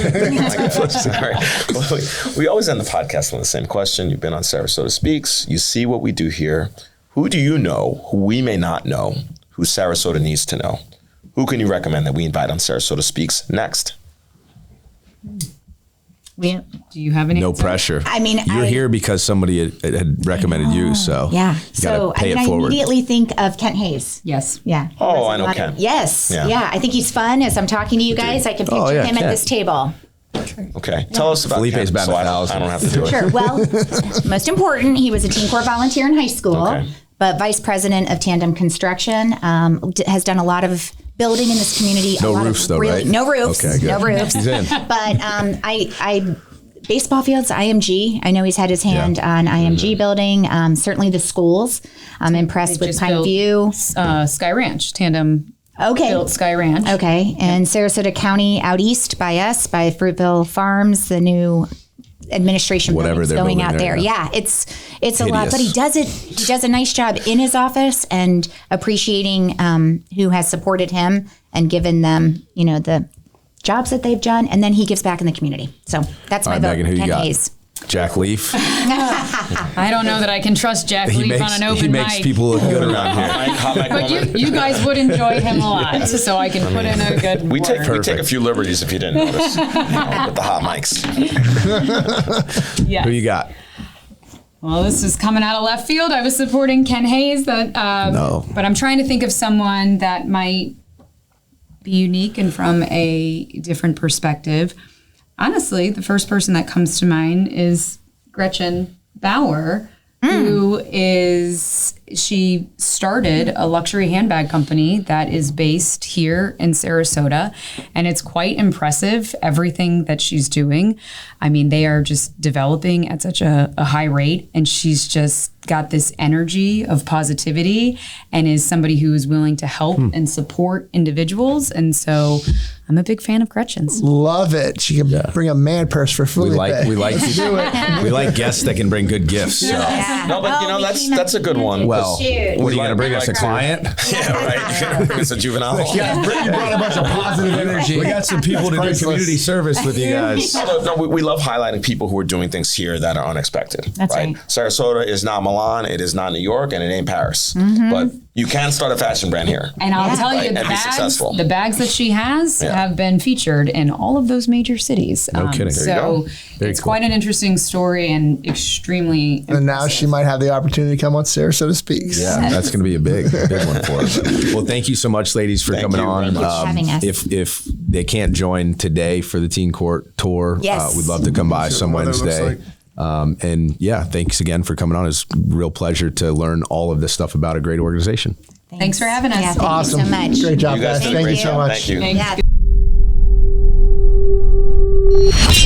right. Well, we always end the podcast with the same question. You've been on Sarasota Speaks. You see what we do here. Who do you know who we may not know, who Sarasota needs to know? Who can you recommend that we invite on Sarasota Speaks next? Do you have any? No pressure. I mean, you're here because somebody had recommended you, so yeah. you gotta pay it I forward. immediately think of Kent Hayes. Yes. Yeah. Oh, I know Kent. Yes. Yeah. Yeah. I think he's fun. As I'm talking to you guys, I can picture him at this table. Okay. Tell us about Felipe's Kent, about so I 1,000. don't have to do it. Sure. Well, most important, he was a Teen Court volunteer in high school, but vice president of Tandem Construction, has done a lot of building in this community. No roofs, though, right? No roofs. Okay, good. No roofs. He's in. But I baseball fields, IMG. I know he's had his hand on IMG building. Certainly the schools. I'm impressed with Pine View. Sky Ranch, Tandem. Built Sky Ranch. Okay. And Sarasota County out east by us, by Fruitville Farms, the new administration building's going out there. Yeah, it's a lot, but he does a nice job in his office and appreciating who has supported him and given them, the jobs that they've done, and then he gives back in the community. So that's my vote. Megan, who you Ken got? Hayes. Jack Leaf. I don't know that I can trust Jack Leaf on an open He makes mic. people look good around here. But you guys would enjoy him a lot, so I can put in a good We word. take a few liberties if you didn't notice with the hot mics. Yes. Who you got? Well, this is coming out of left field. I was supporting Ken Hayes, but I'm trying to think of someone that might be unique and from a different perspective. Honestly, the first person that comes to mind is Gretchen Bauer, who she started a luxury handbag company that is based here in Sarasota, and it's quite impressive, everything that she's doing. I mean, they are just developing at such a high rate, and she's just got this energy of positivity and is somebody who is willing to help and support individuals. And so I'm a big fan of Gretchen's. Love it. She can bring a man purse for Felipe. We like guests that can bring good gifts. So. No, but that's a good one. Well, what are you going to bring us, a client? Yeah, right. You're going to bring us a juvenile. Yeah, bring a bunch of positive energy. We got some people to do community service with you guys. No, we love highlighting people who are doing things here that are unexpected. That's right. Sarasota is not Milan, it is not New York, and it ain't Paris. But you can start a fashion brand here. And I'll tell you, the bags that she has have been featured in all of those major cities. No kidding. So it's quite an interesting story and extremely impressive. And now she might have the opportunity to come on Sarasota SpeaX. Yeah, that's going to be a big one for us. Well, thank you so much, ladies, for coming on. Thank you for having us. If they can't join today for the Teen Court tour, we'd love to come by some Wednesday. And thanks again for coming on. It's a real pleasure to learn all of this stuff about a great organization. Thanks for having us. Yeah, thank Awesome. you so much. Great job, You guys guys. did a Thank great you so job. much. Thank you. Yeah.